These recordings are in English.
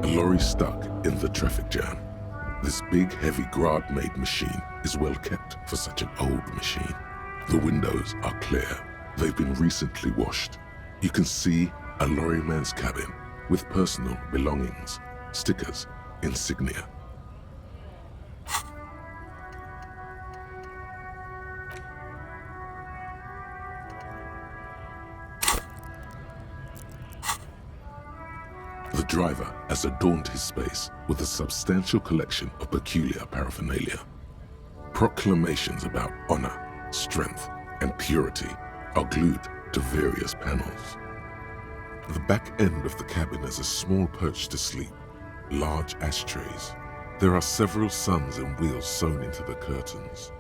A lorry stuck in the traffic jam. This big, heavy Grad-made machine is well kept for such an old machine. The windows are clear. They've been recently washed. You can see a lorryman's cabin with personal belongings, stickers, insignia. The driver has adorned his space with a substantial collection of peculiar paraphernalia. Proclamations about honor, strength, and purity are glued to various panels. The back end of the cabin has a small perch to sleep, large ashtrays. There are several suns and wheels sewn into the curtains.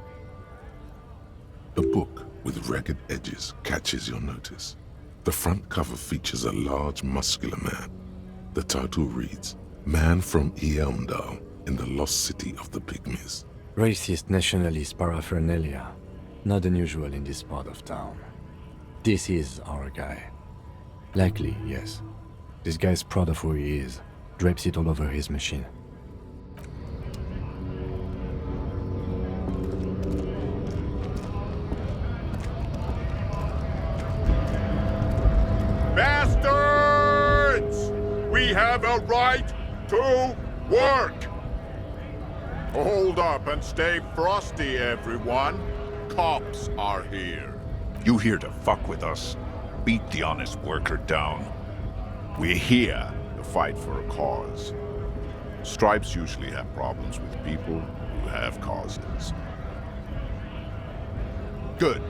A book with ragged edges catches your notice. The front cover features a large, muscular man. The title reads, Man from Eamdal in the Lost City of the Pygmies. Racist nationalist paraphernalia. Not unusual in this part of town. This is our guy. Likely, yes. This guy's proud of who he is. Drapes it all over his machine. Bastards! We have a right to work! Hold up and stay frosty, everyone. Cops are here. You here to fuck with us? Beat the honest worker down. We're here to fight for a cause. Stripes usually have problems with people who have causes. Good.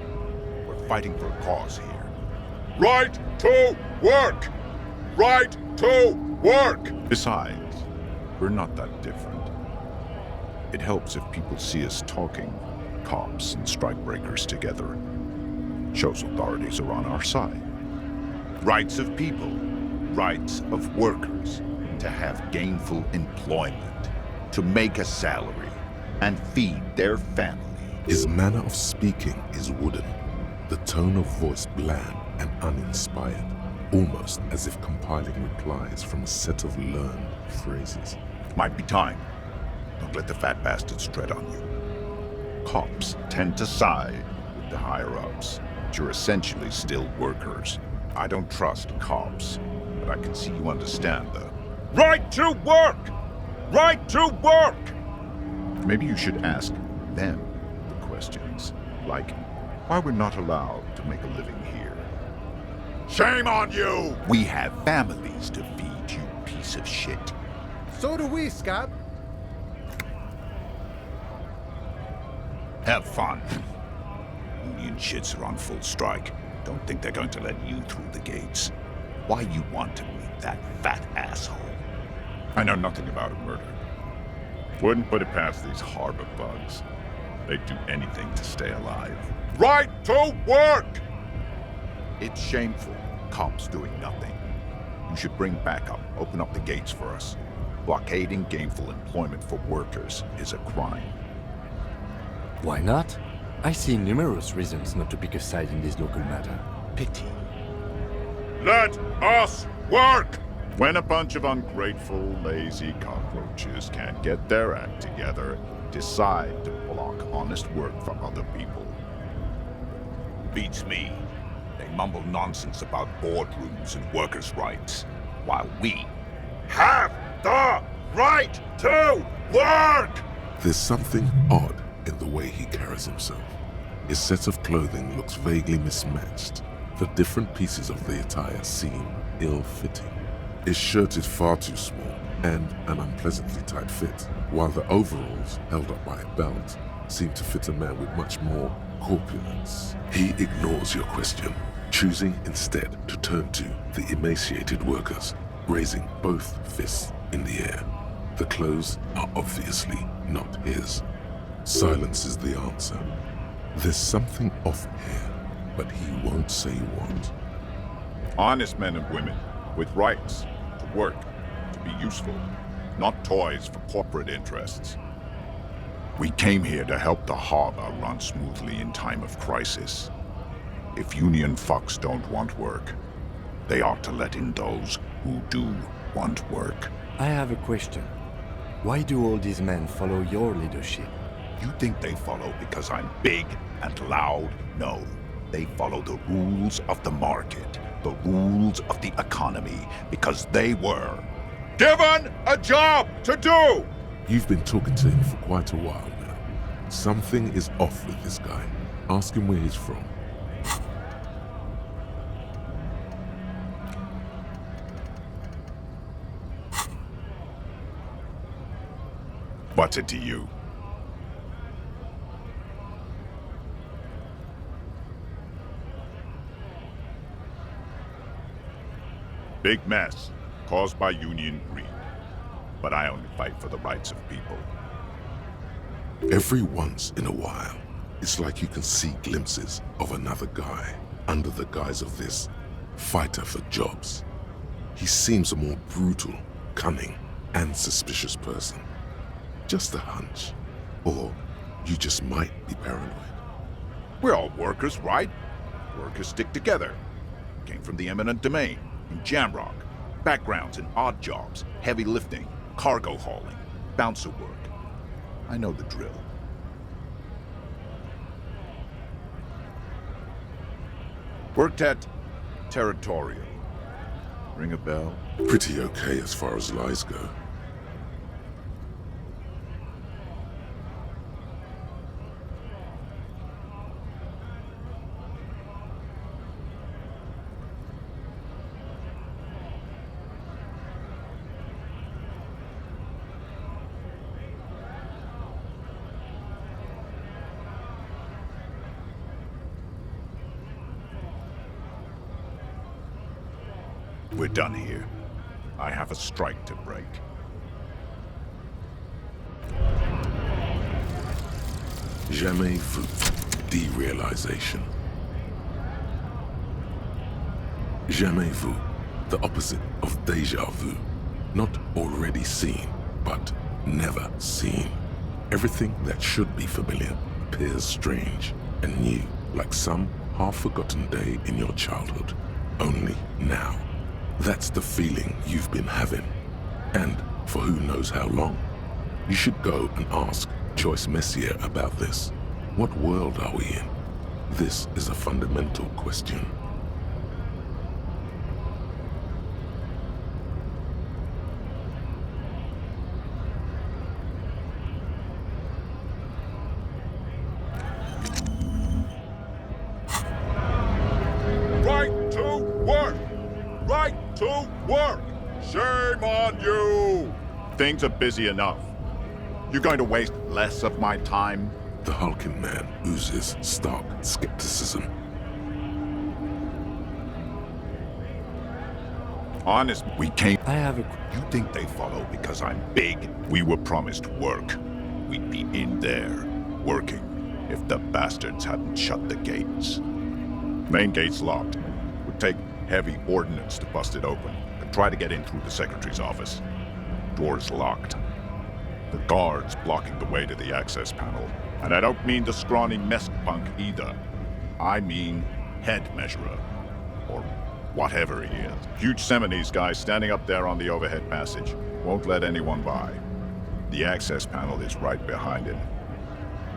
We're fighting for a cause here. Right to work! Right to work! Besides, we're not that different. It helps if people see us talking, cops and strikebreakers together. Shows authorities are on our side. Rights of people, rights of workers, to have gainful employment, to make a salary, and feed their family. His manner of speaking is wooden, the tone of voice bland and uninspired, almost as if compiling replies from a set of learned phrases. Might be time. Don't let the fat bastards tread on you. Cops tend to side with the higher-ups, but you're essentially still workers. I don't trust cops, but I can see you understand the Right to work! Right to work! Maybe you should ask them the questions, like why we're not allowed to make a living here. Shame on you! We have families to feed, you piece of shit. So do we, Scott. Have fun. Union shits are on full strike. Don't think they're going to let you through the gates. Why you want to meet that fat asshole? I know nothing about a murder. Wouldn't put it past these harbor bugs. They'd do anything to stay alive. Right to work! It's shameful. Cops doing nothing. You should bring backup. Open up the gates for us. Blockading gainful employment for workers is a crime. Why not? I see numerous reasons not to pick a side in this local matter. Pity. Let us work! When a bunch of ungrateful, lazy cockroaches can't get their act together, decide to block honest work for other people. Beats me. They mumble nonsense about boardrooms and workers' rights, while we Have the right to work! There's something odd in the way he carries himself. His set of clothing looks vaguely mismatched. The different pieces of the attire seem ill-fitting. His shirt is far too small and an unpleasantly tight fit, while the overalls, held up by a belt, seem to fit a man with much more corpulence. He ignores your question, choosing instead to turn to the emaciated workers, raising both fists in the air. The clothes are obviously not his. Silence is the answer. There's something off here, but he won't say what. Honest men and women with rights to work, to be useful, not toys for corporate interests. We came here to help the harbor run smoothly in time of crisis. If Union fucks don't want work, they ought to let in those who do want work. I have a question. Why do all these men follow your leadership? You think they follow because I'm big and loud? No. They follow the rules of the market, the rules of the economy, because they were given a job to do! You've been talking to him for quite a while now. Something is off with this guy. Ask him where he's from. What's it to you? Big mess, caused by union greed. But I only fight for the rights of people. Every once in a while, it's like you can see glimpses of another guy under the guise of this fighter for jobs. He seems a more brutal, cunning, and suspicious person. Just a hunch. Or you just might be paranoid. We're all workers, right? Workers stick together. Came from the eminent domain, in Jamrock. Backgrounds in odd jobs, heavy lifting, cargo hauling, bouncer work. I know the drill. Worked at Territorial. Ring a bell? Pretty okay as far as lies go. We're done here. I have a strike to break. Jamais vu. Derealization. Jamais vu. The opposite of déjà vu. Not already seen, but never seen. Everything that should be familiar appears strange and new, like some half-forgotten day in your childhood. Only now. That's the feeling you've been having. And for who knows how long. You should go and ask Joyce Messier about this. What world are we in? This is a fundamental question. Right to work! Right to work! Shame on you! Things are busy enough. You're going to waste less of my time? The hulking man oozes stark skepticism. Honest, we came. I have a... You think they follow because I'm big? We were promised work. We'd be in there, working, if the bastards hadn't shut the gates. Main gate's locked. Would take heavy ordnance to bust it open. Could try to get in through the secretary's office. Door's locked. The guards blocking the way to the access panel. And I don't mean the scrawny mess punk either. I mean head measurer. Or whatever he is. Huge Seminese guy standing up there on the overhead passage. Won't let anyone by. The access panel is right behind him.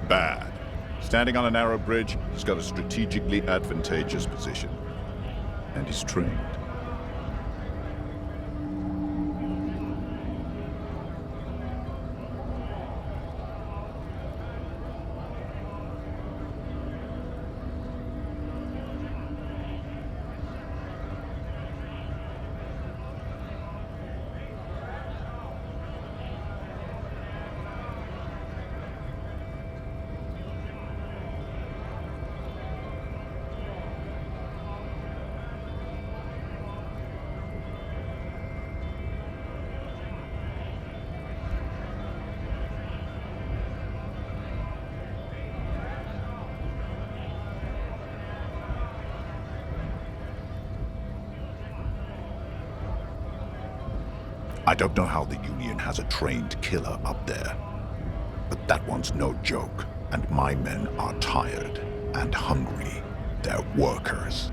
Bad. Standing on a narrow bridge, he's got a strategically advantageous position. And he's trained. I don't know how the Union has a trained killer up there, but that one's no joke, and my men are tired and hungry. They're workers,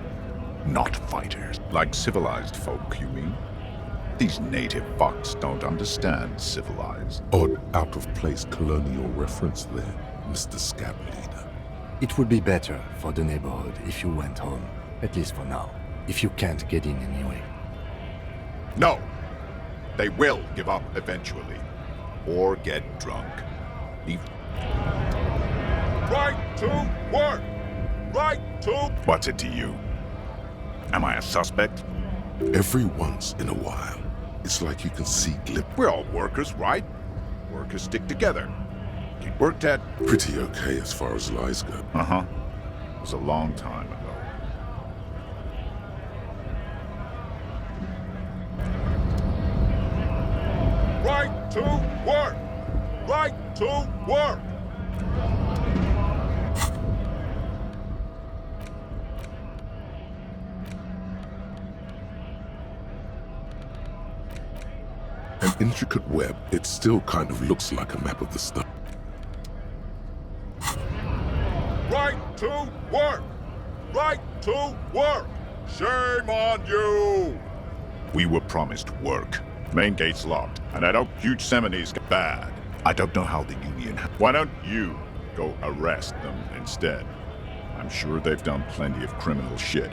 not fighters. Like civilized folk, you mean? These native fucks don't understand civilized. Odd, out-of-place colonial reference there, Mr. Scab Leader. It would be better for the neighborhood if you went home, at least for now, if you can't get in anyway. No! They will give up eventually. Or get drunk. Right to work! Right to... What's it to you? Am I a suspect? Every once in a while, it's like you can see We're all workers, right? Workers stick together. You worked at... pretty okay as far as lies go. Uh-huh. It was a long time ago. Right to work! Right to work! An intricate web, it still kind of looks like a map of the stuff. Right to work! Right to work! Shame on you! We were promised work. Main gate's locked, and I know huge Semini's bad. I don't know how the Union... Why don't you go arrest them instead? I'm sure they've done plenty of criminal shit.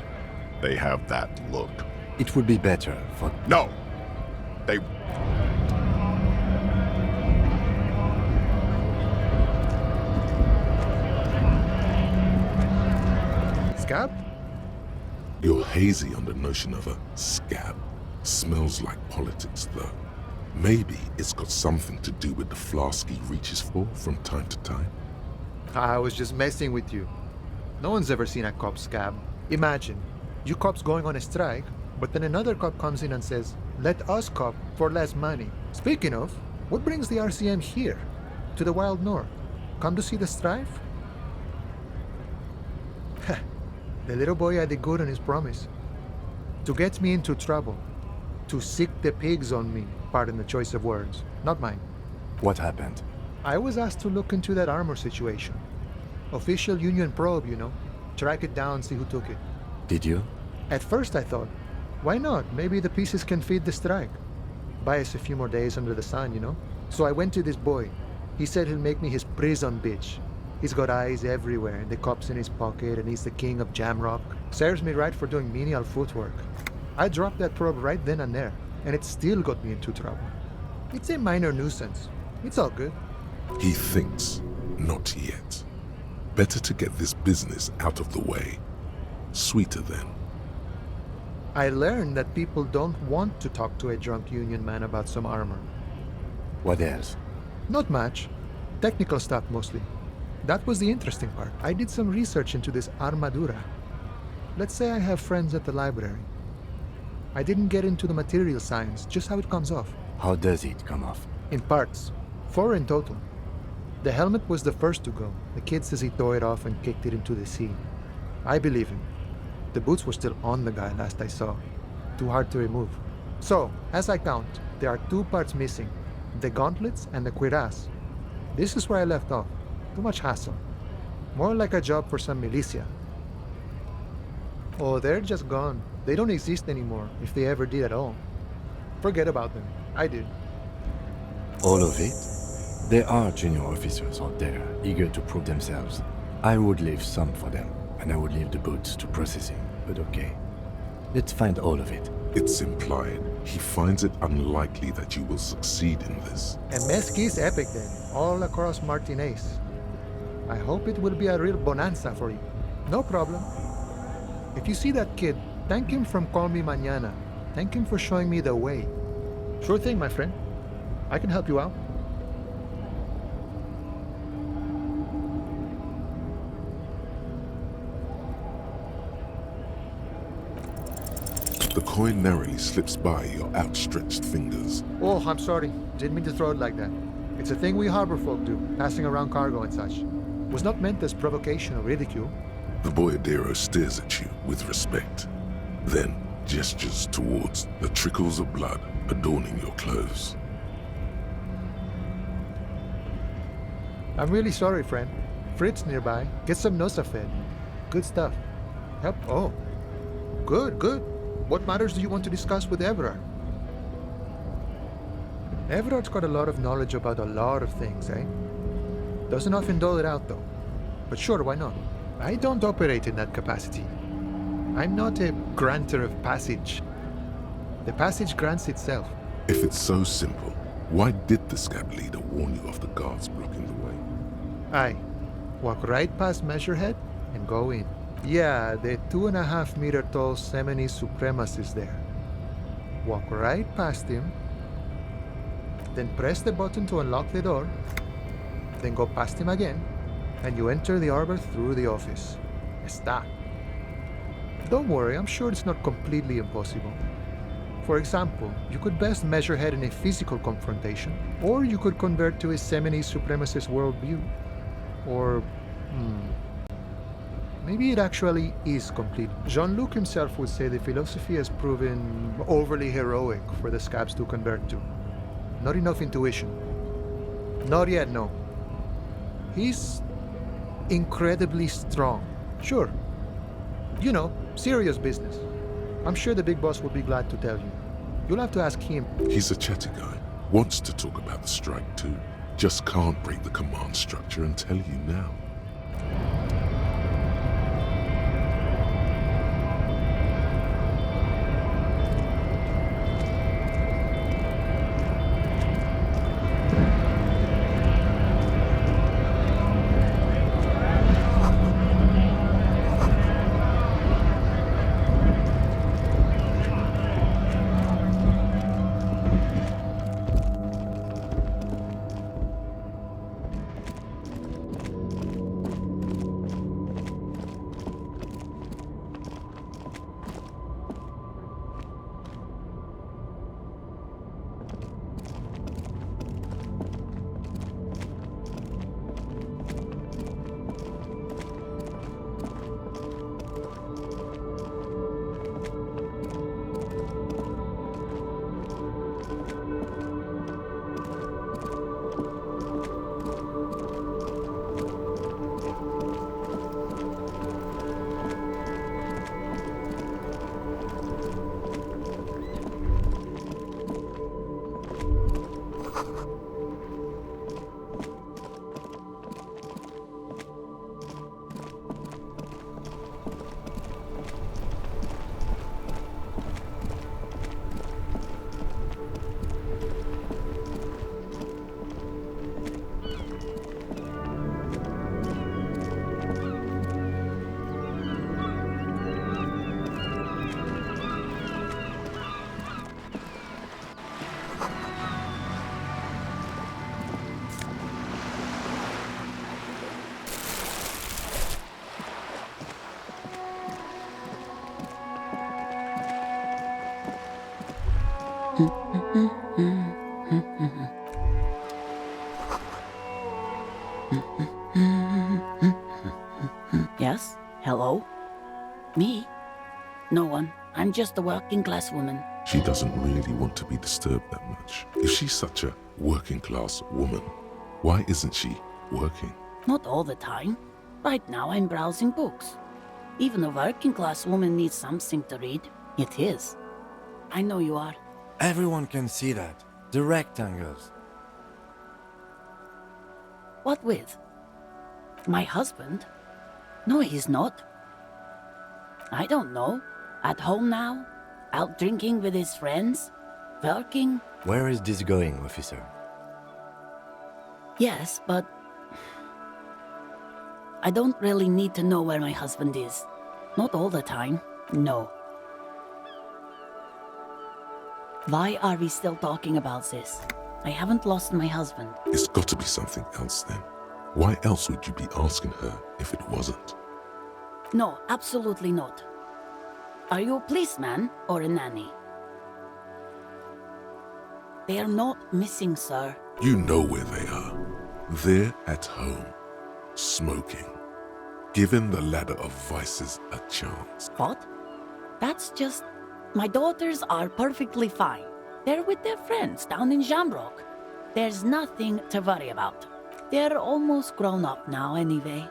They have that look. It would be better for... No! They... Scab? You're hazy on the notion of a scab. Smells like politics, though. Maybe it's got something to do with the flask he reaches for from time to time. I was just messing with you. No one's ever seen a cop scab. Imagine, you cops going on a strike, but then another cop comes in and says, let us cop for less money. Speaking of, what brings the RCM here? To the wild north? Come to see the strife? The little boy had it good on his promise. To get me into trouble. To sick the pigs on me. Pardon the choice of words. Not mine. What happened? I was asked to look into that armor situation. Official Union probe, you know. Track it down, see who took it. Did you? At first I thought, why not? Maybe the pieces can feed the strike. Buy us a few more days under the sun, you know? So I went to this boy. He said he'll make me his prison bitch. He's got eyes everywhere, and the cop's in his pocket, and he's the king of Jamrock. Serves me right for doing menial footwork. I dropped that probe right then and there, and it still got me into trouble. It's a minor nuisance. It's all good. He thinks, not yet. Better to get this business out of the way. Sweeter then. I learned that people don't want to talk to a drunk Union man about some armor. What else? Not much. Technical stuff mostly. That was the interesting part. I did some research into this armadura. Let's say I have friends at the library. I didn't get into the material science, just how it comes off. How does it come off? In parts. 4 in total. The helmet was the first to go. The kid says he tore it off and kicked it into the sea. I believe him. The boots were still on the guy last I saw. Too hard to remove. So, as I count, there are 2 parts missing. The gauntlets and the cuirass. This is where I left off. Too much hassle. More like a job for some militia. Oh, they're just gone. They don't exist anymore, if they ever did at all. Forget about them. I did. All of it? There are junior officers out there, eager to prove themselves. I would leave some for them, and I would leave the boots to processing, but okay. Let's find all of it. It's implied he finds it unlikely that you will succeed in this. And Mesqui's epic then, all across Martinez. I hope it will be a real bonanza for you. No problem. If you see that kid, thank him from Call Me Mañana. Thank him for showing me the way. Sure thing, my friend. I can help you out. The coin narrowly slips by your outstretched fingers. Oh, I'm sorry. Didn't mean to throw it like that. It's a thing we harbor folk do, passing around cargo and such. Was not meant as provocation or ridicule. The boyadero stares at you with respect. Then, gestures towards the trickles of blood adorning your clothes. I'm really sorry, friend. Fritz nearby. Get some Nosafed. Good stuff. Help. Oh. Good, good. What matters do you want to discuss with Everard? Everard's got a lot of knowledge about a lot of things, eh? Doesn't often dole it out, though. But sure, why not? I don't operate in that capacity. I'm not a granter of passage. The passage grants itself. If it's so simple, why did the scab leader warn you of the guards blocking the way? Aye. Walk right past Measurehead and go in. Yeah, the 2.5-meter tall Semini Supremus is there. Walk right past him, then press the button to unlock the door, then go past him again, and you enter the arbor through the office. Está. Don't worry, I'm sure it's not completely impossible. For example, you could best Measurehead in a physical confrontation, or you could convert to a Semini Supremus's worldview. Or, maybe it actually is complete. Jean-Luc himself would say the philosophy has proven overly heroic for the scabs to convert to. Not enough intuition. Not yet, no. He's incredibly strong. Sure. You know, serious business. I'm sure the big boss will be glad to tell you. You'll have to ask him. He's a chatty guy. Wants to talk about the strike too. Just can't break the command structure and tell you now. Yes? Hello? Me? No one. I'm just a working class woman. She doesn't really want to be disturbed that much. If she's such a working class woman, why isn't she working? Not all the time. Right now I'm browsing books. Even a working class woman needs something to read. It is. I know you are. Everyone can see that. The rectangles. What with? My husband? No, he's not. I don't know. At home now? Out drinking with his friends? Working? Where is this going, officer? Yes, but... I don't really need to know where my husband is. Not all the time. No. Why are we still talking about this? I haven't lost my husband. It's got to be something else then. Why else would you be asking her if it wasn't? No, absolutely not. Are you a policeman or a nanny? They are not missing, sir. You know where they are. They're at home, smoking, giving the ladder of vices a chance. What? That's just... My daughters are perfectly fine. They're with their friends down in Jamrock. There's nothing to worry about. They're almost grown up now anyway.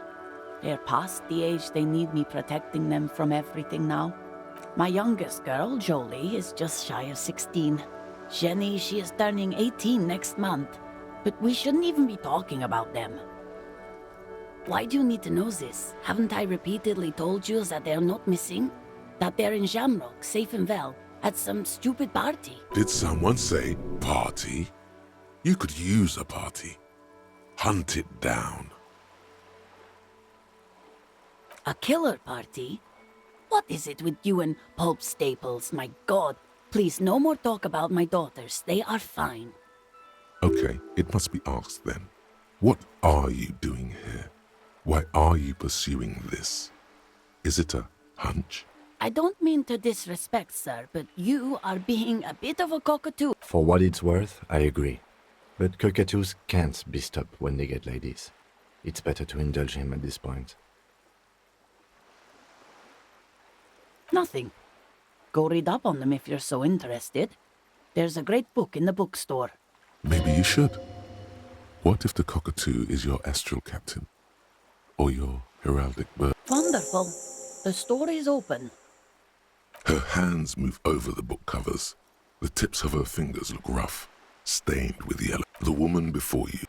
They're past the age they need me protecting them from everything now. My youngest girl, Jolie, is just shy of 16. Jenny, she is turning 18 next month. But we shouldn't even be talking about them. Why do you need to know this? Haven't I repeatedly told you that they're not missing? That they're in Jamrock, safe and well, at some stupid party? Did someone say party? You could use a party. Hunt it down. A killer party? What is it with you and Pulp Staples? My god. Please, no more talk about my daughters. They are fine. Okay, it must be asked then. What are you doing here? Why are you pursuing this? Is it a hunch? I don't mean to disrespect, sir, but you are being a bit of a cockatoo. For what it's worth, I agree. But cockatoos can't be stopped when they get ladies. It's better to indulge him at this point. Nothing. Go read up on them if you're so interested. There's a great book in the bookstore. Maybe you should. What if the cockatoo is your astral captain? Or your heraldic bird? Wonderful. The store is open. Her hands move over the book covers. The tips of her fingers look rough, stained with yellow. The woman before you.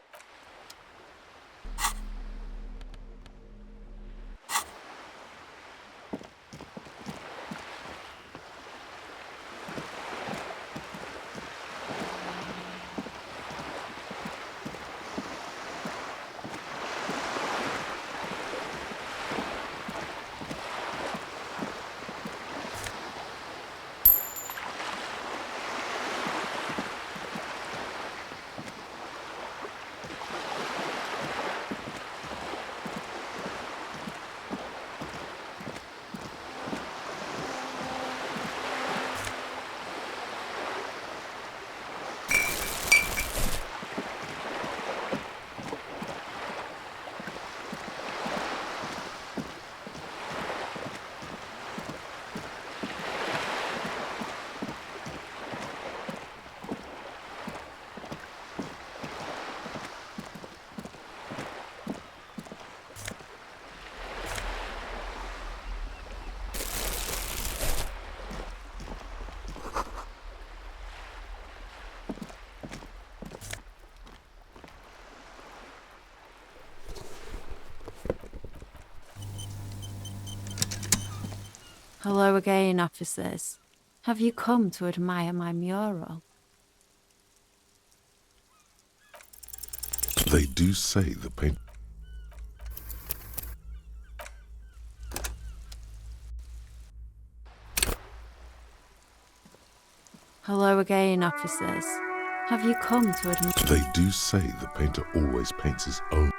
Hello again, officers. Have you come to admire my mural? They do say the paint. Hello again, officers. Have you come to admire... They do say the painter always paints his own.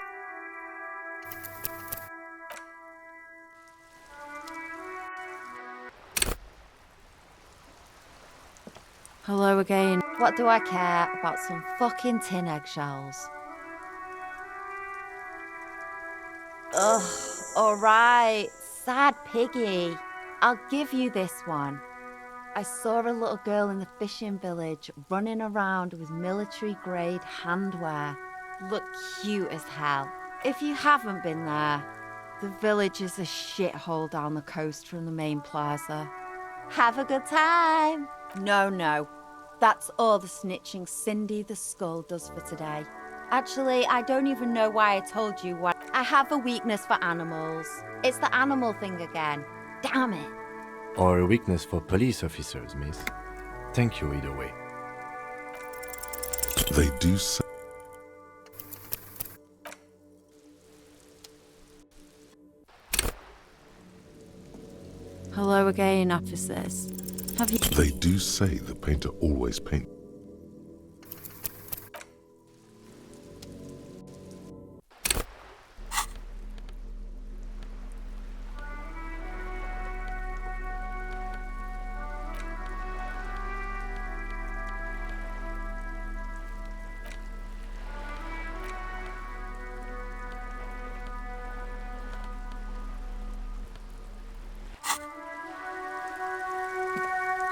Hello again. What do I care about some fucking tin eggshells? Ugh, alright, sad piggy. I'll give you this one. I saw a little girl in the fishing village running around with military-grade handwear. Looked cute as hell. If you haven't been there, the village is a shithole down the coast from the main plaza. Have a good time. No. That's all the snitching Cindy the Skull does for today. Actually, I don't even know why I told you why. I have a weakness for animals. It's the animal thing again. Damn it. Or a weakness for police officers, miss. Thank you either way. They do say. Hello again, officers. Have you... They do say the painter always paints.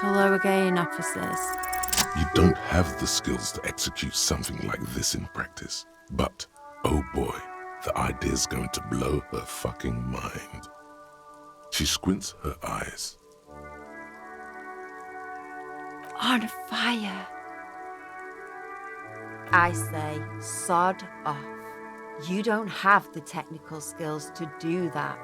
Hello again, officers. You don't have the skills to execute something like this in practice. But, oh boy, the idea's going to blow her fucking mind. She squints her eyes. On fire. I say, sod off. You don't have the technical skills to do that.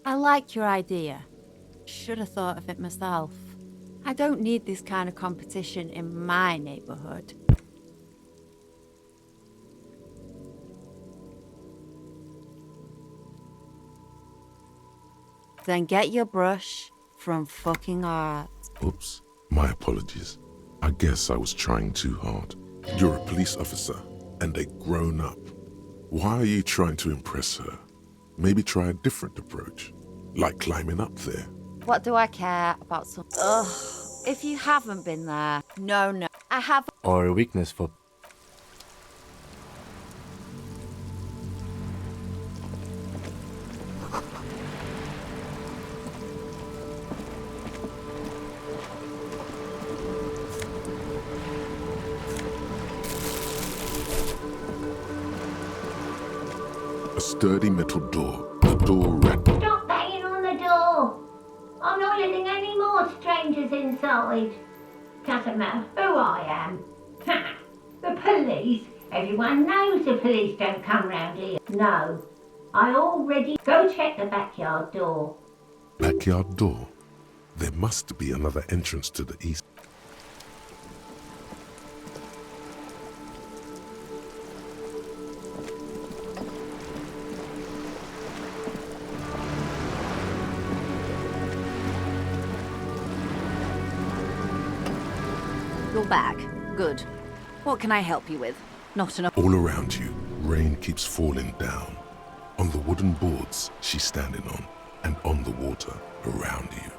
I like your idea. Should have thought of it myself. I don't need this kind of competition in my neighborhood. Then get your brush from fucking art. Oops, my apologies. I guess I was trying too hard. You're a police officer and a grown-up. Why are you trying to impress her? Maybe try a different approach, like climbing up there. What do I care about some... Ugh, if you haven't been there... No, I have... Or a weakness for... A sturdy metal door. The door rattled. Stop banging on the door! I'm not letting any more strangers inside. Doesn't matter who I am. Ha! The police? Everyone knows the police don't come round here. No. I already... Go check the backyard door. Backyard door? There must be another entrance to the east. You're back. Good. What can I help you with? Not enough. All around you, rain keeps falling down. On the wooden boards she's standing on, and on the water around you.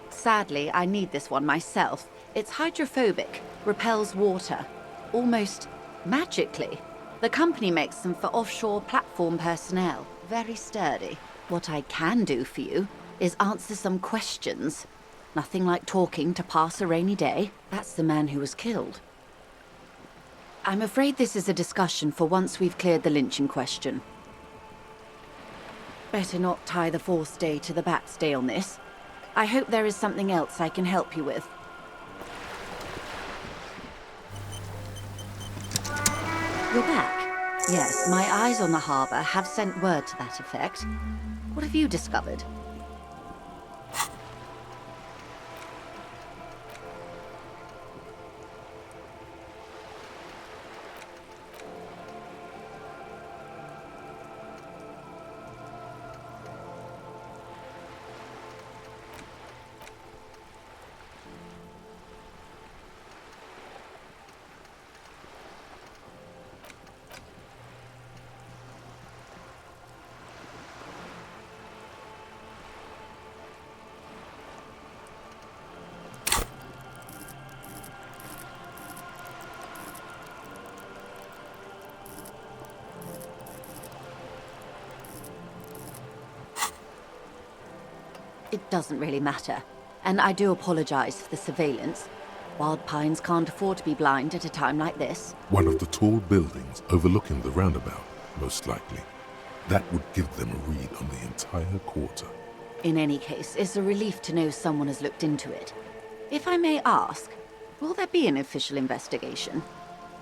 Sadly, I need this one myself. It's hydrophobic, repels water, almost magically. The company makes them for offshore platform personnel. Very sturdy. What I can do for you is answer some questions. Nothing like talking to pass a rainy day. That's the man who was killed. I'm afraid this is a discussion for once we've cleared the lynching question. Better not tie the fourth day to the backstay on this. I hope there is something else I can help you with. You're back. Yes, my eyes on the harbour have sent word to that effect. What have you discovered? It doesn't really matter, and I do apologize for the surveillance. Wild Pines can't afford to be blind at a time like this. One of the tall buildings overlooking the roundabout, most likely. That would give them a read on the entire quarter. In any case, it's a relief to know someone has looked into it. If I may ask, will there be an official investigation?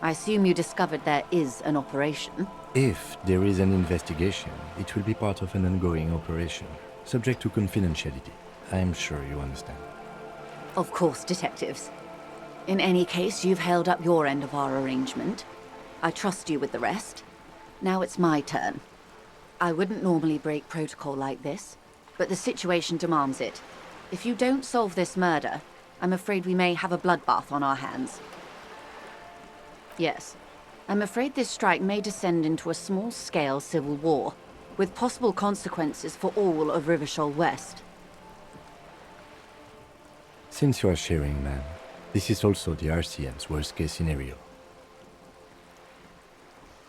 I assume you discovered there is an operation. If there is an investigation, it will be part of an ongoing operation, subject to confidentiality. I am sure you understand. Of course, detectives. In any case, you've held up your end of our arrangement. I trust you with the rest. Now it's my turn. I wouldn't normally break protocol like this, but the situation demands it. If you don't solve this murder, I'm afraid we may have a bloodbath on our hands. Yes, I'm afraid this strike may descend into a small-scale civil war, with possible consequences for all of Rivershoal West. Since you are sharing, ma'am, this is also the RCM's worst-case scenario.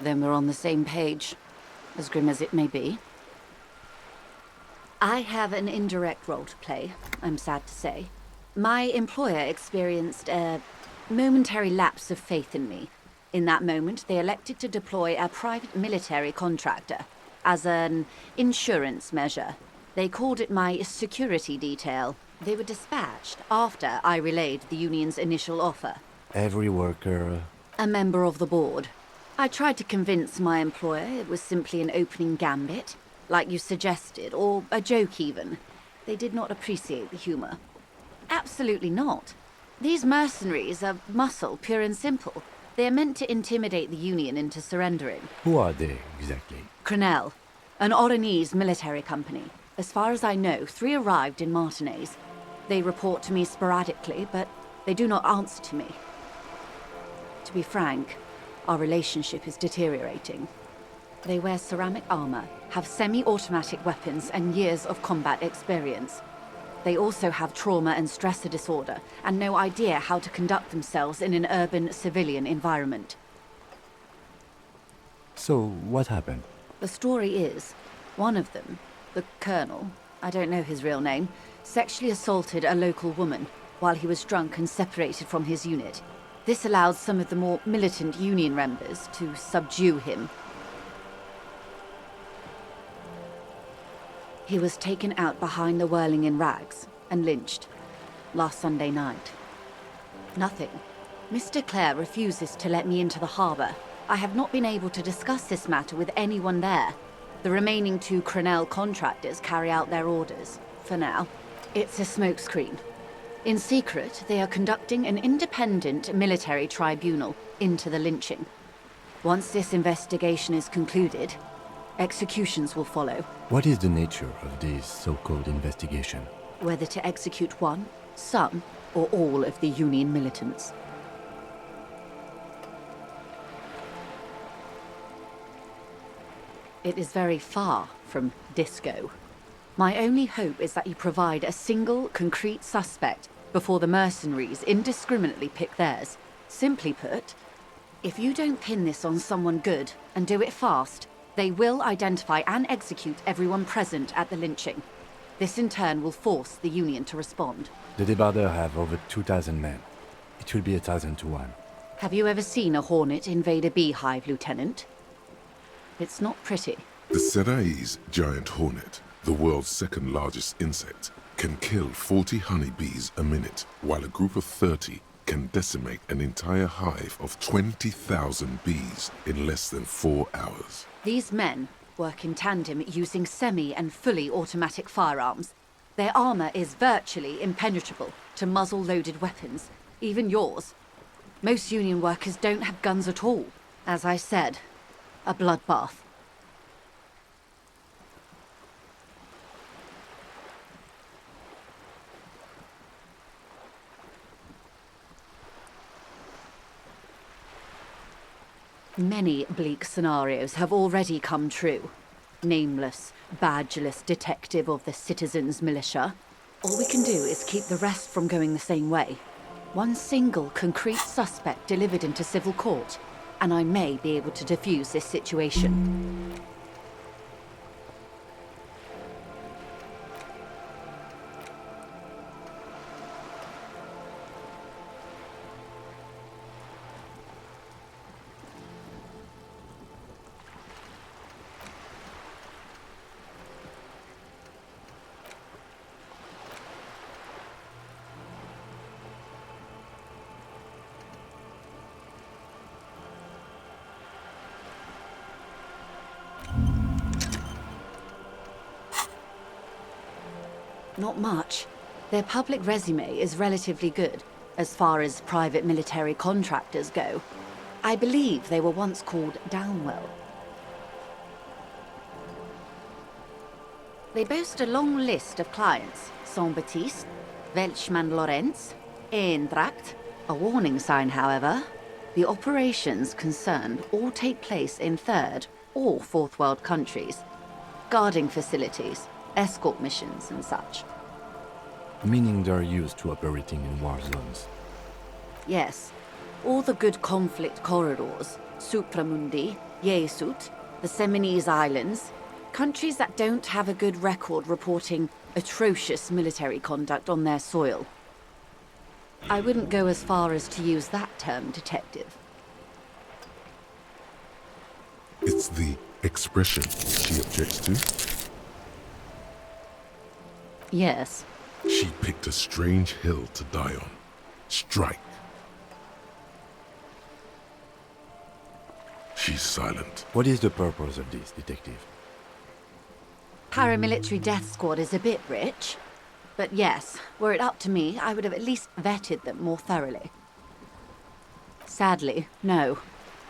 Then we're on the same page, as grim as it may be. I have an indirect role to play, I'm sad to say. My employer experienced a momentary lapse of faith in me. In that moment, they elected to deploy a private military contractor as an insurance measure. They called it my security detail. They were dispatched after I relayed the union's initial offer. Every worker... A member of the board. I tried to convince my employer it was simply an opening gambit, like you suggested, or a joke even. They did not appreciate the humor. Absolutely not. These mercenaries are muscle, pure and simple. They are meant to intimidate the Union into surrendering. Who are they, exactly? Crenel, an Oronese military company. As far as I know, 3 arrived in Martinez. They report to me sporadically, but they do not answer to me. To be frank, our relationship is deteriorating. They wear ceramic armor, have semi-automatic weapons, and years of combat experience. They also have trauma and stressor disorder, and no idea how to conduct themselves in an urban civilian environment. So, what happened? The story is, one of them, the colonel, I don't know his real name, sexually assaulted a local woman while he was drunk and separated from his unit. This allowed some of the more militant Union members to subdue him. He was taken out behind the whirling in rags and lynched last Sunday night. Nothing. Mr. Clare refuses to let me into the harbor. I have not been able to discuss this matter with anyone there. The remaining 2 Crenel contractors carry out their orders, for now. It's a smokescreen. In secret, they are conducting an independent military tribunal into the lynching. Once this investigation is concluded, executions will follow. What is the nature of this so-called investigation? Whether to execute one, some, or all of the Union militants. It is very far from disco. My only hope is that you provide a single, concrete suspect before the mercenaries indiscriminately pick theirs. Simply put, if you don't pin this on someone good and do it fast, they will identify and execute everyone present at the lynching. This in turn will force the Union to respond. The débardeurs have over 2,000 men. It will be 1,000 to 1. Have you ever seen a hornet invade a beehive, Lieutenant? It's not pretty. The Serai's giant hornet, the world's 2nd largest insect, can kill 40 honeybees a minute, while a group of 30 can decimate an entire hive of 20,000 bees in less than 4 hours. These men work in tandem using semi- and fully automatic firearms. Their armor is virtually impenetrable to muzzle-loaded weapons, even yours. Most Union workers don't have guns at all. As I said, a bloodbath. Many bleak scenarios have already come true. Nameless, badgeless detective of the citizens' militia. All we can do is keep the rest from going the same way. One single concrete suspect delivered into civil court, and I may be able to defuse this situation. Not much. Their public resume is relatively good, as far as private military contractors go. I believe they were once called Downwell. They boast a long list of clients. Saint-Baptiste, Welchman-Lorenz, Eintracht. A warning sign, however. The operations concerned all take place in 3rd or 4th world countries. Guarding facilities, escort missions and such. Meaning they're used to operating in war zones. Yes. All the good conflict corridors, Supramundi, Yeesut, the Seminoles Islands, countries that don't have a good record reporting atrocious military conduct on their soil. I wouldn't go as far as to use that term, detective. It's the expression she objects to. Yes. She picked a strange hill to die on. Strike. She's silent. What is the purpose of this, detective? Paramilitary death squad is a bit rich. But yes, were it up to me, I would have at least vetted them more thoroughly. Sadly, no.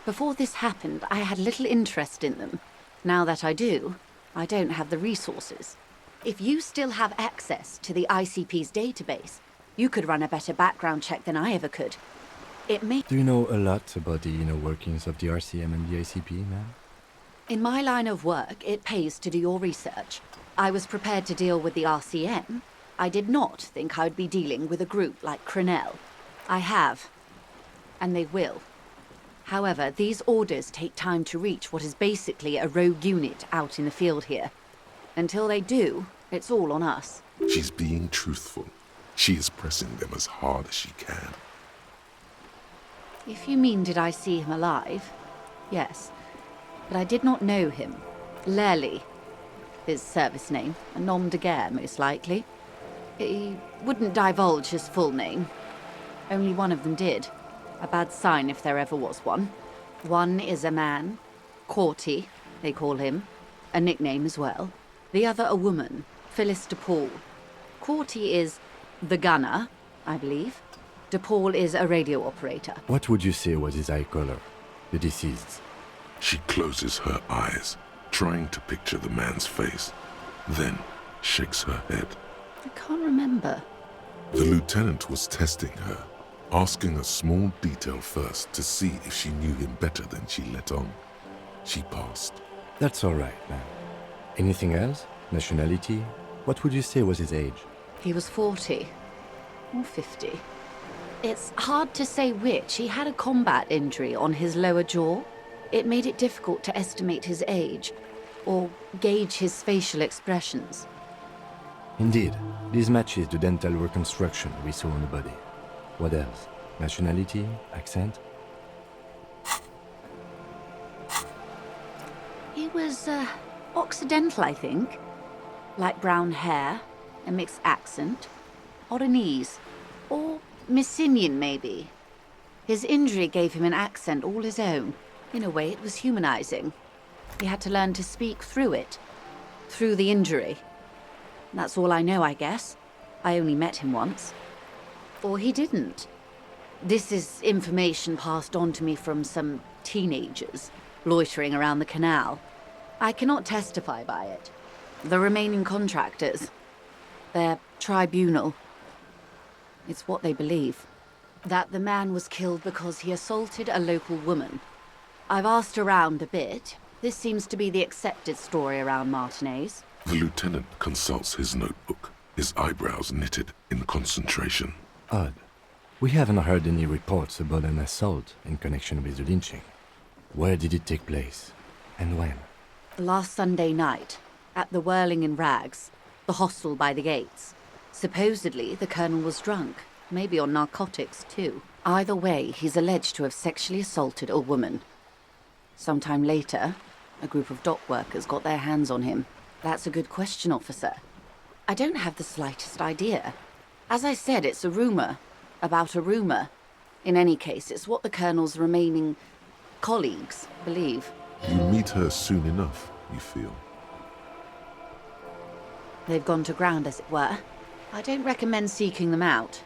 Before this happened, I had little interest in them. Now that I do, I don't have the resources. If you still have access to the ICP's database, you could run a better background check than I ever could. It may... Do you know a lot about the inner workings of the RCM and the ICP, ma'am? In my line of work, it pays to do your research. I was prepared to deal with the RCM. I did not think I'd be dealing with a group like Crenell. I have. And they will. However, these orders take time to reach what is basically a rogue unit out in the field here. Until they do, it's all on us. She's being truthful. She is pressing them as hard as she can. If you mean did I see him alive? Yes. But I did not know him. Lely, his service name, a nom de guerre, most likely. He wouldn't divulge his full name. Only one of them did. A bad sign if there ever was one. One is a man, Corty, they call him, a nickname as well. The other a woman, Phyllis DePaul. Corty is the gunner, I believe. DePaul is a radio operator. What would you say was his eye color, the deceased's? She closes her eyes, trying to picture the man's face, then shakes her head. I can't remember. The lieutenant was testing her, asking a small detail first to see if she knew him better than she let on. She passed. That's all right, ma'am. Anything else? Nationality? What would you say was his age? He was 40. Or 50. It's hard to say which. He had a combat injury on his lower jaw. It made it difficult to estimate his age, or gauge his facial expressions. Indeed, this matches the dental reconstruction we saw on the body. What else? Nationality? Accent? He was, Occidental, I think. Light brown hair, a mixed accent, Oranese, or Messinian, maybe. His injury gave him an accent all his own. In a way, it was humanizing. He had to learn to speak through it, through the injury. That's all I know, I guess. I only met him once. Or he didn't. This is information passed on to me from some teenagers loitering around the canal. I cannot testify by it. The remaining contractors, their tribunal. It's what they believe. That the man was killed because he assaulted a local woman. I've asked around a bit. This seems to be the accepted story around Martinez. The lieutenant consults his notebook, his eyebrows knitted in concentration. Odd. We haven't heard any reports about an assault in connection with the lynching. Where did it take place? And when? Last Sunday night, at the Whirling in Rags, the hostel by the gates. Supposedly, the colonel was drunk, maybe on narcotics too. Either way, he's alleged to have sexually assaulted a woman. Sometime later, a group of dock workers got their hands on him. That's a good question, officer. I don't have the slightest idea. As I said, it's a rumor. About a rumor. In any case, it's what the colonel's remaining colleagues believe. You meet her soon enough, you feel. They've gone to ground, as it were. I don't recommend seeking them out.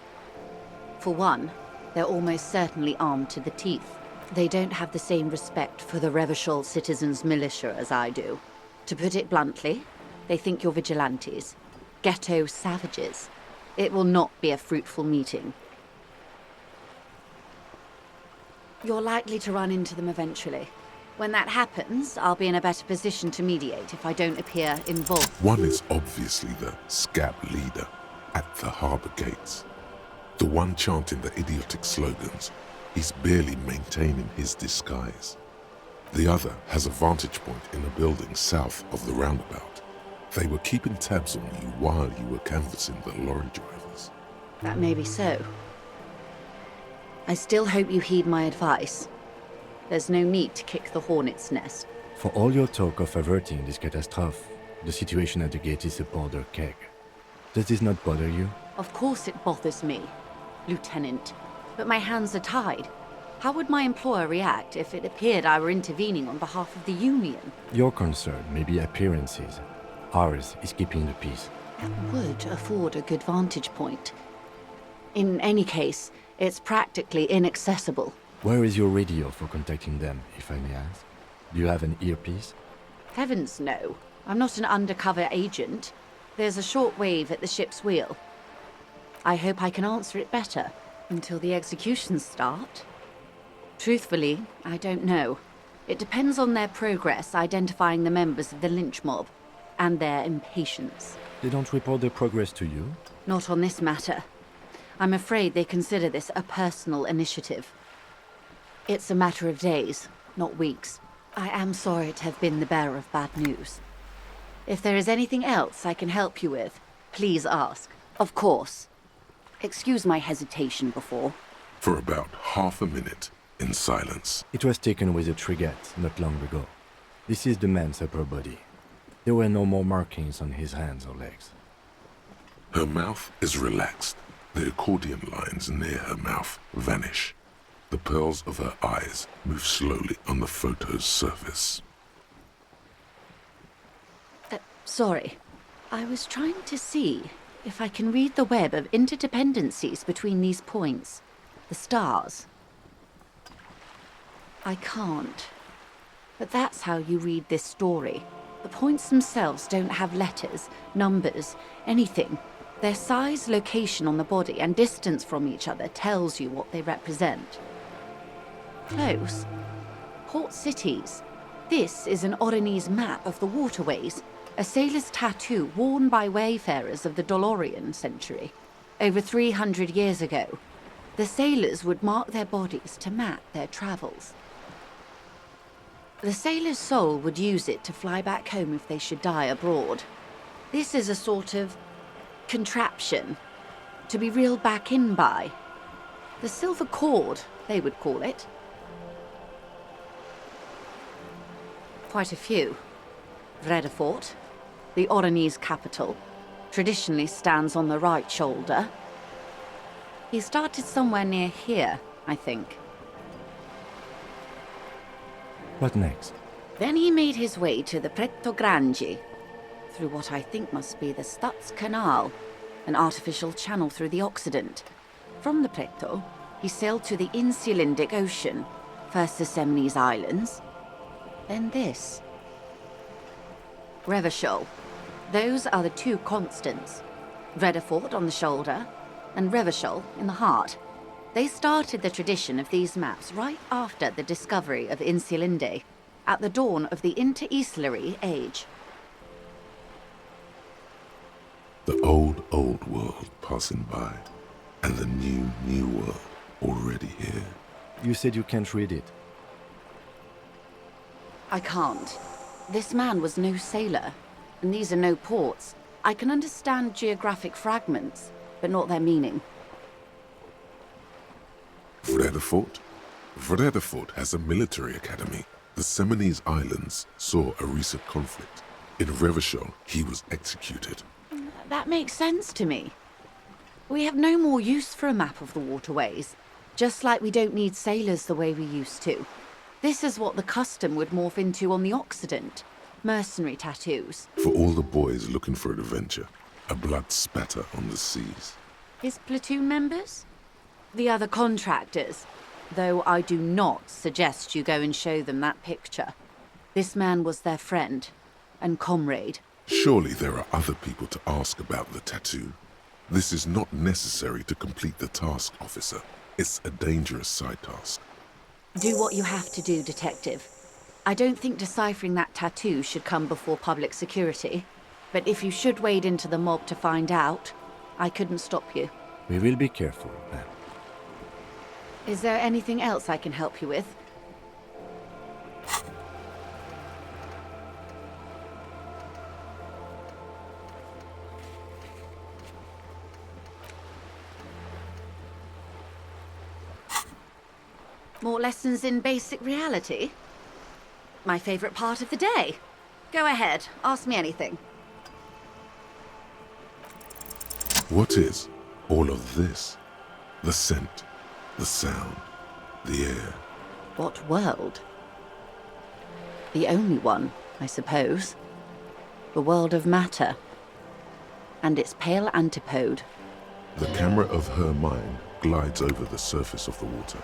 For one, they're almost certainly armed to the teeth. They don't have the same respect for the Revachol citizens' militia as I do. To put it bluntly, they think you're vigilantes. Ghetto savages. It will not be a fruitful meeting. You're likely to run into them eventually. When that happens, I'll be in a better position to mediate if I don't appear involved. One is obviously the scab leader at the harbour gates. The one chanting the idiotic slogans. He's barely maintaining his disguise. The other has a vantage point in a building south of the roundabout. They were keeping tabs on you while you were canvassing the lorry drivers. That may be so. I still hope you heed my advice. There's no need to kick the hornet's nest. For all your talk of averting this catastrophe, the situation at the gate is a powder keg. Does this not bother you? Of course it bothers me, Lieutenant. But my hands are tied. How would my employer react if it appeared I were intervening on behalf of the Union? Your concern may be appearances. Ours is keeping the peace. That would afford a good vantage point. In any case, it's practically inaccessible. Where is your radio for contacting them, if I may ask? Do you have an earpiece? Heavens no. I'm not an undercover agent. There's a short wave at the ship's wheel. I hope I can answer it better until the executions start. Truthfully, I don't know. It depends on their progress identifying the members of the lynch mob and their impatience. They don't report their progress to you? Not on this matter. I'm afraid they consider this a personal initiative. It's a matter of days, not weeks. I am sorry to have been the bearer of bad news. If there is anything else I can help you with, please ask. Of course. Excuse my hesitation before. For about half a minute, in silence. It was taken with a frigate not long ago. This is the man's upper body. There were no more markings on his hands or legs. Her mouth is relaxed. The accordion lines near her mouth vanish. The pearls of her eyes move slowly on the photo's surface. Sorry. I was trying to see if I can read the web of interdependencies between these points. The stars. I can't. But that's how you read this story. The points themselves don't have letters, numbers, anything. Their size, location on the body, and distance from each other tells you what they represent. Close. Port cities. This is an Oronese map of the waterways, a sailor's tattoo worn by wayfarers of the Dolorian century. Over 300 years ago, the sailors would mark their bodies to map their travels. The sailor's soul would use it to fly back home if they should die abroad. This is a sort of contraption to be reeled back in by. The silver cord, they would call it. Quite a few. Vredefort, the Oronese capital, traditionally stands on the right shoulder. He started somewhere near here, I think. What next? Then he made his way to the Pretto Grande, through what I think must be the Stutz Canal, an artificial channel through the Occident. From the Pretto, he sailed to the Insulindic Ocean, first the Semines Islands, then this. Revachol. Those are the two constants. Vredefort on the shoulder, and Revachol in the heart. They started the tradition of these maps right after the discovery of Insulinde, at the dawn of the Interinsulary Age. The old world passing by, and the new world already here. You said you can't read it. I can't. This man was no sailor, and these are no ports. I can understand geographic fragments, but not their meaning. Vredefort? Vredefort has a military academy. The Semines Islands saw a recent conflict. In Revachol, he was executed. That makes sense to me. We have no more use for a map of the waterways, just like we don't need sailors the way we used to. This is what the custom would morph into on the Occident. Mercenary tattoos. For all the boys looking for adventure, a blood spatter on the seas. His platoon members? The other contractors. Though I do not suggest you go and show them that picture. This man was their friend and comrade. Surely there are other people to ask about the tattoo. This is not necessary to complete the task, officer. It's a dangerous side task. Do what you have to do, Detective. I don't think deciphering that tattoo should come before public security. But if you should wade into the mob to find out, I couldn't stop you. We will be careful, ma'am. Is there anything else I can help you with? More lessons in basic reality? My favorite part of the day. Go ahead, ask me anything. What is all of this? The scent, the sound, the air. What world? The only one, I suppose. The world of matter. And its pale antipode. The camera of her mind glides over the surface of the water.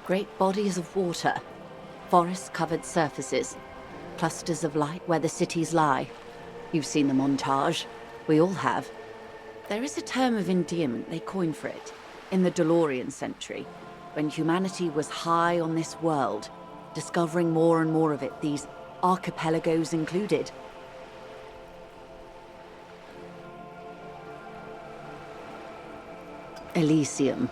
Great bodies of water. Forest-covered surfaces. Clusters of light where the cities lie. You've seen the montage. We all have. There is a term of endearment they coined for it in the DeLorean century, when humanity was high on this world, discovering more and more of it, these archipelagos included. Elysium.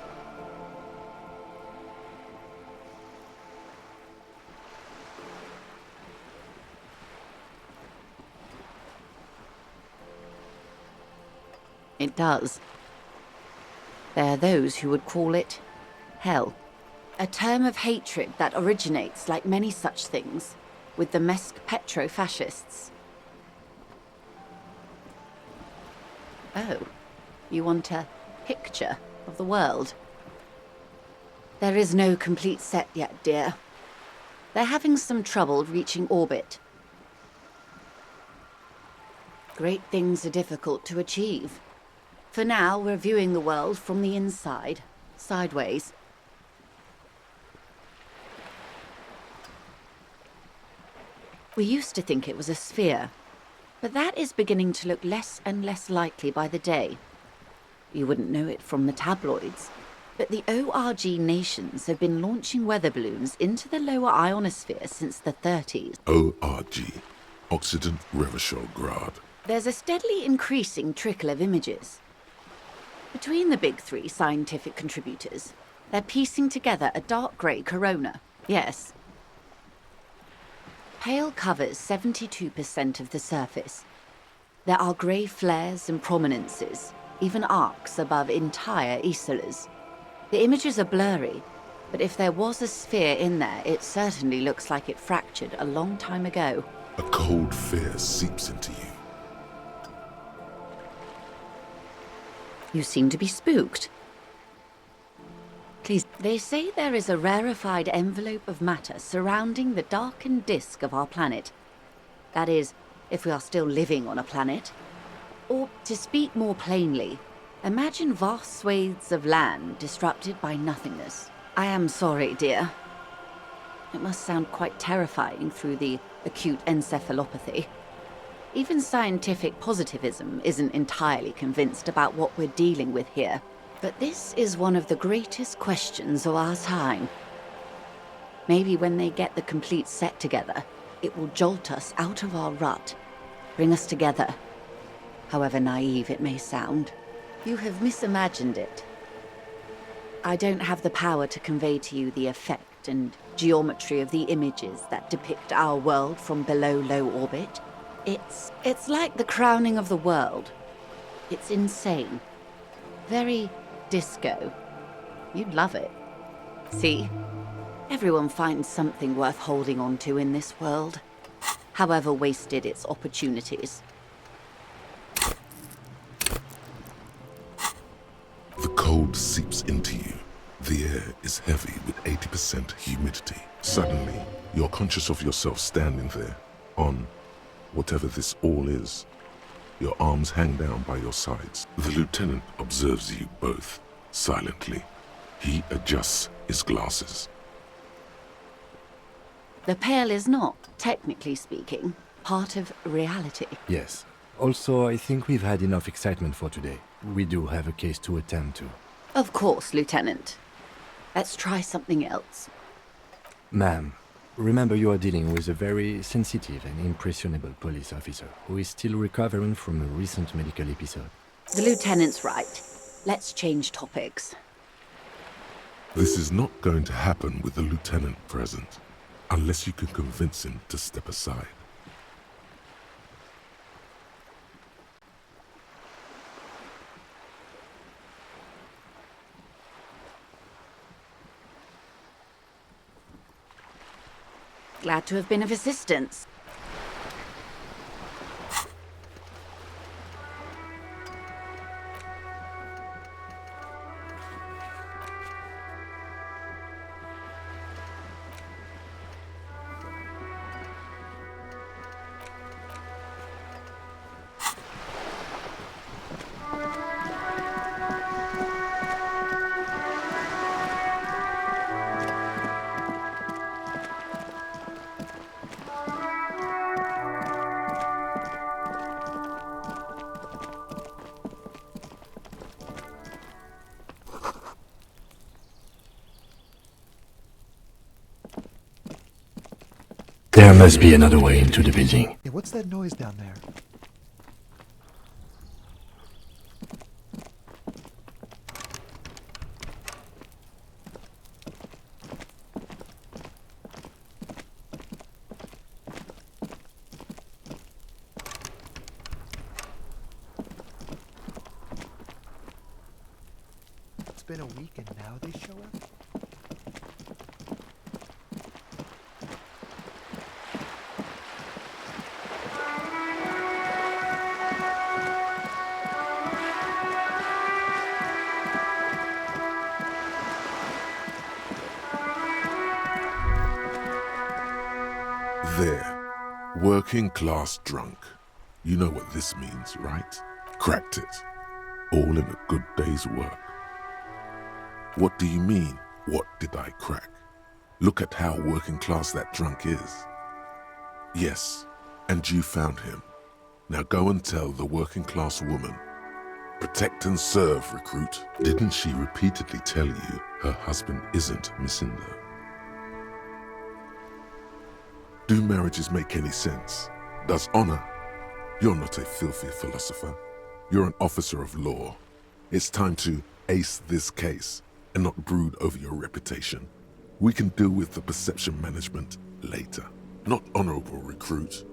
It does. There are those who would call it hell. A term of hatred that originates, like many such things, with the Mesk petro-fascists. Oh, you want a picture of the world? There is no complete set yet, dear. They're having some trouble reaching orbit. Great things are difficult to achieve. For now, we're viewing the world from the inside, sideways. We used to think it was a sphere, but that is beginning to look less and less likely by the day. You wouldn't know it from the tabloids, but the ORG nations have been launching weather balloons into the lower ionosphere since the 30s. ORG, Occident Revichol-Grad. There's a steadily increasing trickle of images. Between the big three scientific contributors, they're piecing together a dark grey corona. Yes. Pale covers 72% of the surface. There are grey flares and prominences, even arcs above entire isolas. The images are blurry, but if there was a sphere in there, it certainly looks like it fractured a long time ago. A cold fear seeps into you. You seem to be spooked. Please, they say there is a rarefied envelope of matter surrounding the darkened disk of our planet. That is, if we are still living on a planet. Or, to speak more plainly, imagine vast swathes of land disrupted by nothingness. I am sorry, dear. It must sound quite terrifying through the acute encephalopathy. Even scientific positivism isn't entirely convinced about what we're dealing with here. But this is one of the greatest questions of our time. Maybe when they get the complete set together, it will jolt us out of our rut, bring us together. However naive it may sound, you have misimagined it. I don't have the power to convey to you the effect and geometry of the images that depict our world from below low orbit. It's like the crowning of the world. It's insane. Very disco. You'd love it. See? Everyone finds something worth holding on to in this world, however wasted its opportunities. The cold seeps into you. The air is heavy with 80% humidity. Suddenly, you're conscious of yourself standing there, on whatever this all is. Your arms hang down by your sides. The lieutenant observes you both, silently. He adjusts his glasses. The Pale is not, technically speaking, part of reality. Yes. Also, I think we've had enough excitement for today. We do have a case to attend to. Of course, Lieutenant. Let's try something else. Ma'am, remember you are dealing with a very sensitive and impressionable police officer who is still recovering from a recent medical episode. The Lieutenant's right. Let's change topics. This is not going to happen with the lieutenant present, unless you can convince him to step aside. glad to have been of assistance. There must be another way into the building. Hey, what's that noise down there? It's been a week and now they show up? There. Working class drunk. You know what this means, right? Cracked it. All in a good day's work. What do you mean, what did I crack? Look at how working class that drunk is. Yes, and you found him. Now go and tell the working class woman. Protect and serve, recruit. Didn't she repeatedly tell you her husband isn't Misinda? Do marriages make any sense? Does honor? You're not a filthy philosopher. You're an officer of law. It's time to ace this case and not brood over your reputation. We can deal with the perception management later. Not honorable recruit.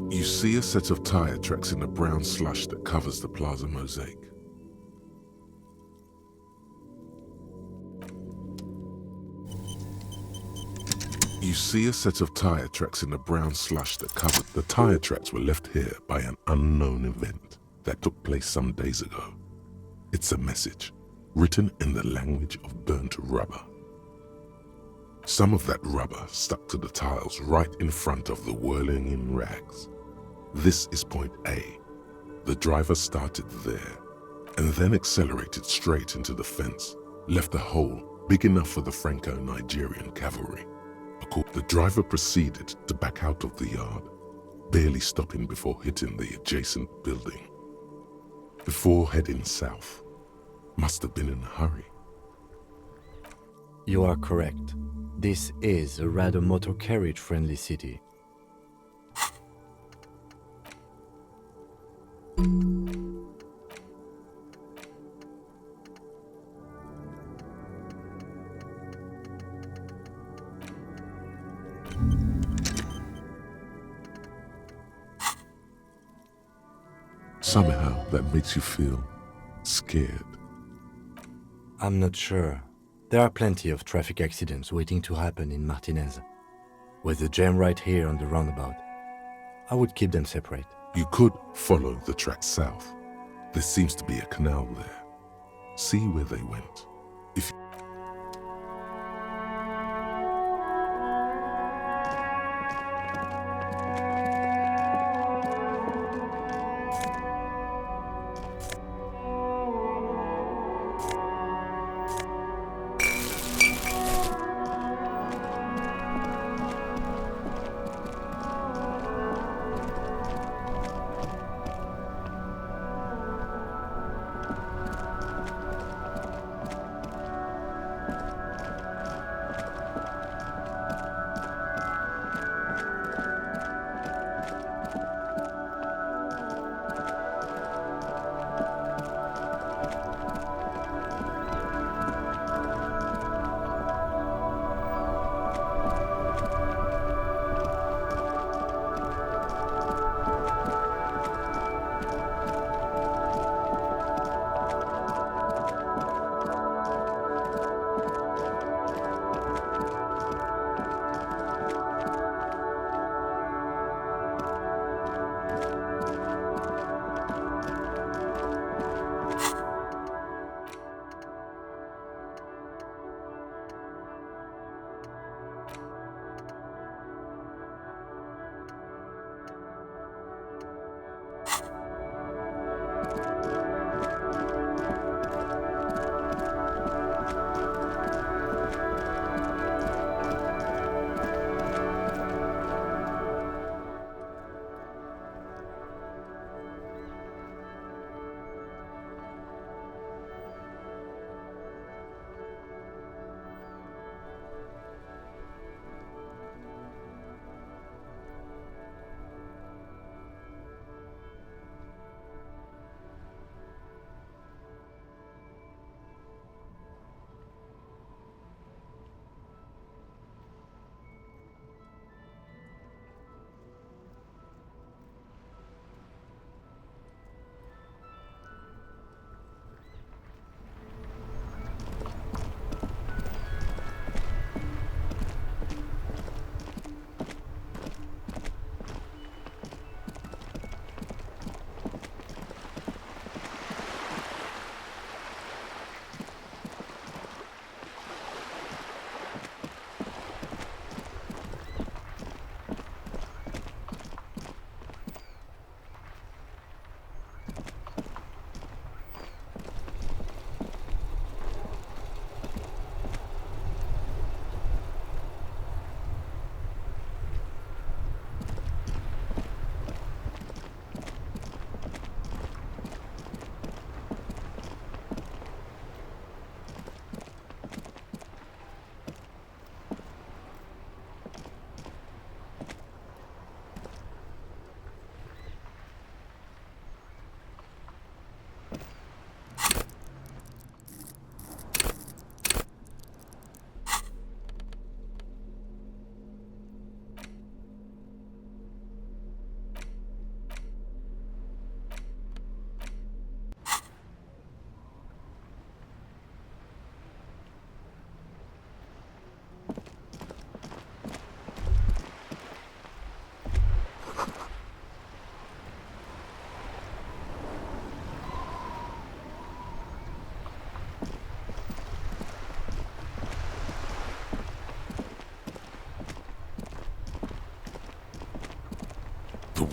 You see a set of tire tracks in the brown slush that covers the plaza mosaic. You see a set of tire tracks in the brown slush that covered. The tire tracks were left here by an unknown event that took place some days ago. It's a message, written in the language of burnt rubber. Some of that rubber stuck to the tiles right in front of the whirling in rags. This is point A. The driver started there and then accelerated straight into the fence, left a hole big enough for the Franco-Nigerian cavalry. The driver proceeded to back out of the yard, barely stopping before hitting the adjacent building. Before heading south, must have been in a hurry. You are correct. This is a rather motor carriage-friendly city. Somehow that makes you feel scared. I'm not sure. There are plenty of traffic accidents waiting to happen in Martinez. With the jam right here on the roundabout, I would keep them separate. You could follow the track south. There seems to be a canal there. See where they went. If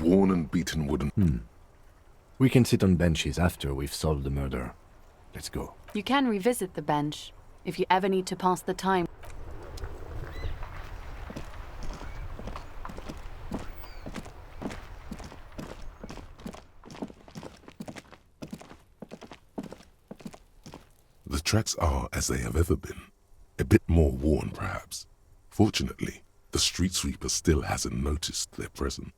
worn and beaten wooden... We can sit on benches after we've solved the murder. Let's go. You can revisit the bench if you ever need to pass the time. The tracks are as they have ever been. A bit more worn, perhaps. Fortunately, the street sweeper still hasn't noticed their presence.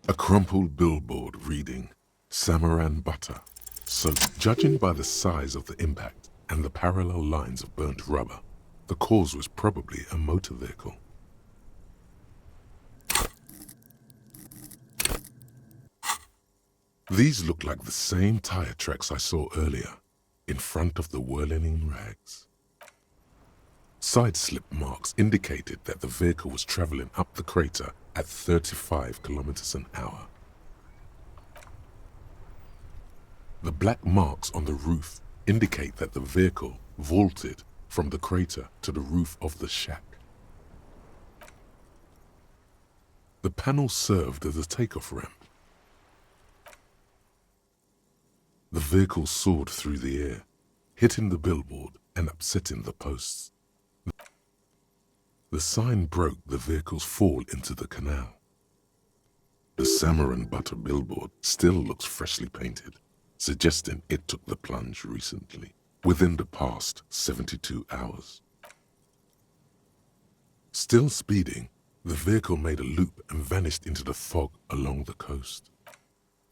A crumpled billboard reading, Samaran Butter. So, judging by the size of the impact and the parallel lines of burnt rubber, the cause was probably a motor vehicle. These look like the same tire tracks I saw earlier, in front of the whirling rags. Side slip marks indicated that the vehicle was traveling up the crater at 35 kilometers an hour. The black marks on the roof indicate that the vehicle vaulted from the crater to the roof of the shack. The panel served as a takeoff ramp. The vehicle soared through the air, hitting the billboard and upsetting the posts. The sign broke the vehicle's fall into the canal. The Samaran Butter billboard still looks freshly painted, suggesting it took the plunge recently, within the past 72 hours. Still speeding, the vehicle made a loop and vanished into the fog along the coast.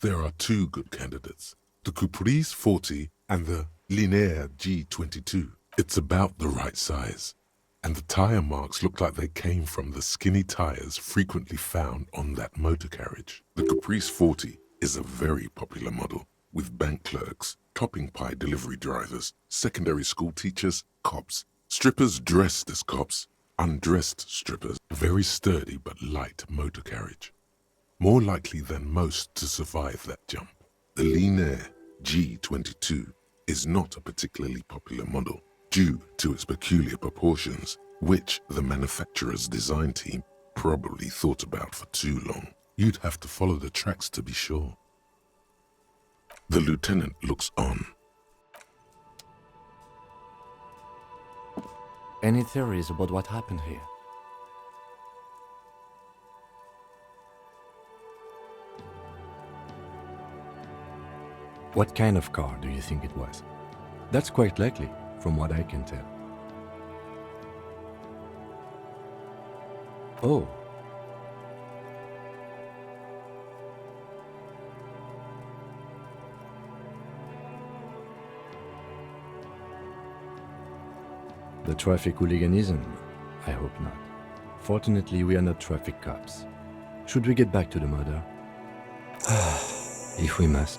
There are two good candidates, the Caprice 40 and the Linear G22. It's about the right size, and the tire marks look like they came from the skinny tires frequently found on that motor carriage. The Caprice 40 is a very popular model, with bank clerks, topping pie delivery drivers, secondary school teachers, cops, strippers dressed as cops, undressed strippers, very sturdy but light motor carriage. More likely than most to survive that jump. The Linear G22 is not a particularly popular model due to its peculiar proportions, which the manufacturer's design team probably thought about for too long. You'd have to follow the tracks to be sure. The lieutenant looks on. Any theories about what happened here? What kind of car do you think it was? That's quite likely, from what I can tell. Oh. The traffic hooliganism? I hope not. Fortunately, we are not traffic cops. Should we get back to the murder? If we must.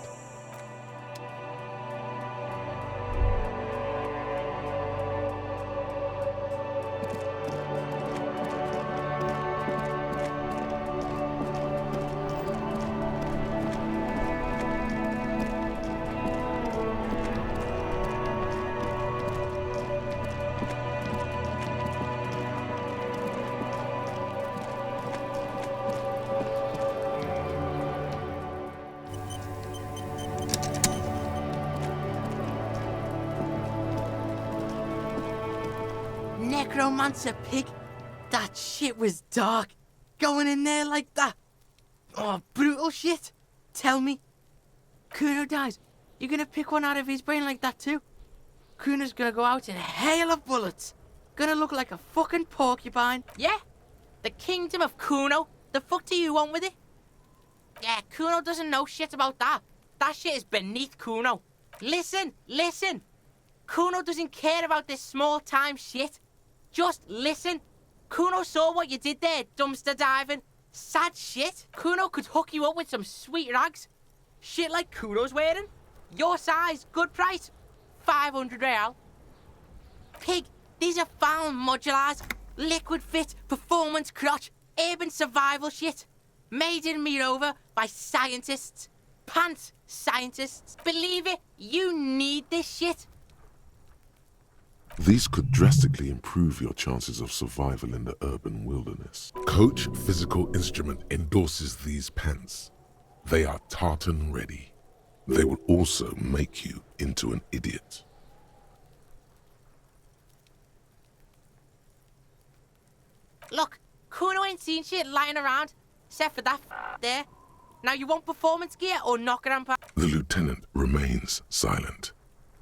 Necromancer pig. That shit was dark. Going in there like that. Oh, brutal shit. Tell me. Kuno dies. You gonna pick one out of his brain like that too? Kuno's gonna go out in a hail of bullets. Gonna look like a fucking porcupine. Yeah? The kingdom of Kuno? The fuck do you want with it? Yeah, Kuno doesn't know shit about that. That shit is beneath Kuno. Listen. Kuno doesn't care about this small-time shit. Just listen. Kuno saw what you did there, dumpster diving. Sad shit. Kuno could hook you up with some sweet rags. Shit like Kuno's wearing. Your size, good price. 500 real. Pig, these are found modulars. Liquid fit, performance crotch, urban survival shit. Made in Mirova by scientists. Pants scientists. Believe it, you need this shit. These could drastically improve your chances of survival in the urban wilderness. Coach Physical Instrument endorses these pants. They are tartan ready. They will also make you into an idiot. Look, Kuno ain't seen shit lying around, except for that there. Now you want performance gear or knock around? The lieutenant remains silent,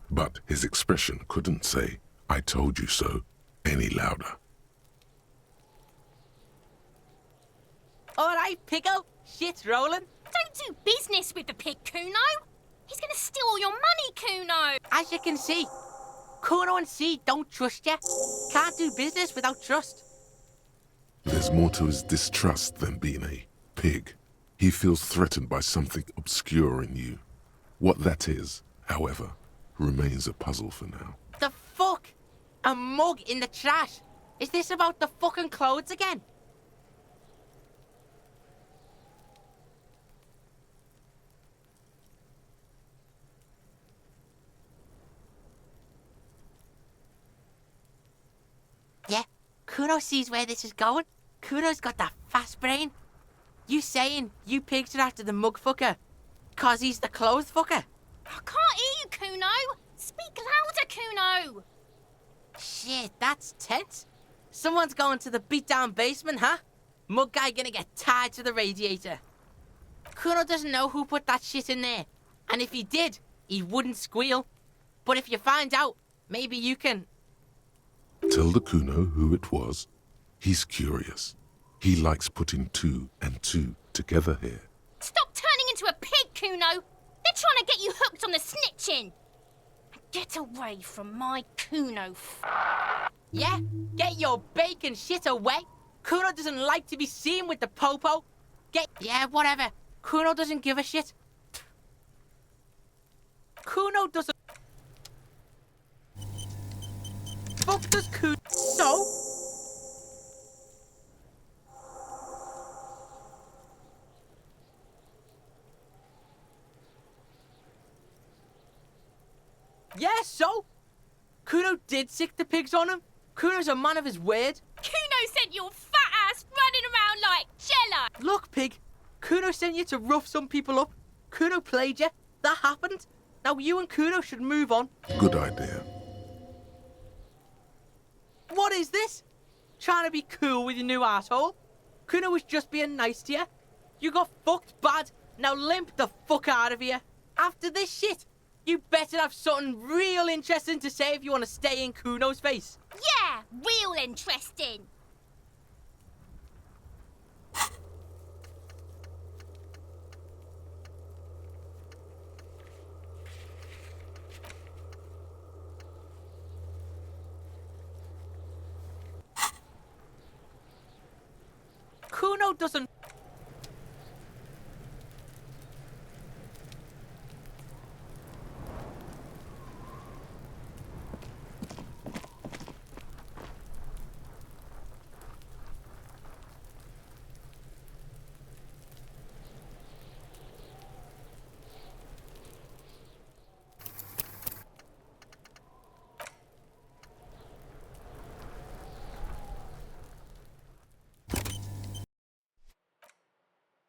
but his expression couldn't say, "I told you so," any louder. Alright, right, Piggo? Shit's rolling. Don't do business with the pig, Kuno. He's gonna steal all your money, Kuno. As you can see, Kuno and C don't trust you. Can't do business without trust. There's more to his distrust than being a pig. He feels threatened by something obscure in you. What that is, however, remains a puzzle for now. The fuck? A mug in the trash? Is this about the fucking clothes again? Yeah, Kuno sees where this is going. Kuno's got that fast brain. You saying you pigs are after the mug fucker? 'Cause he's the clothes fucker? I can't hear you, Kuno. Speak louder, Kuno. Shit, that's tense. Someone's going to the beat-down basement, huh? Mug guy gonna get tied to the radiator. Kuno doesn't know who put that shit in there. And if he did, he wouldn't squeal. But if you find out, maybe you can... Tell the Kuno who it was. He's curious. He likes putting two and two together here. Stop turning into a pig, Kuno. They're trying to get you hooked on the snitching. Get away from my Kuno. Yeah? Get your bacon shit away. Kuno doesn't like to be seen with the popo. Yeah, whatever. Kuno doesn't give a shit. Kuno doesn't... Fuck does Kuno... So? Yeah, so? Kuno did sick the pigs on him. Kuno's a man of his word. Kuno sent your fat ass running around like Jello. Look, pig. Kuno sent you to rough some people up. Kuno played you. That happened. Now you and Kuno should move on. Good idea. What is this? Trying to be cool with your new asshole? Kuno was just being nice to you. You got fucked bad. Now limp the fuck out of here. After this shit, you better have something real interesting to say if you want to stay in Kuno's face. Yeah, real interesting. Kuno doesn't...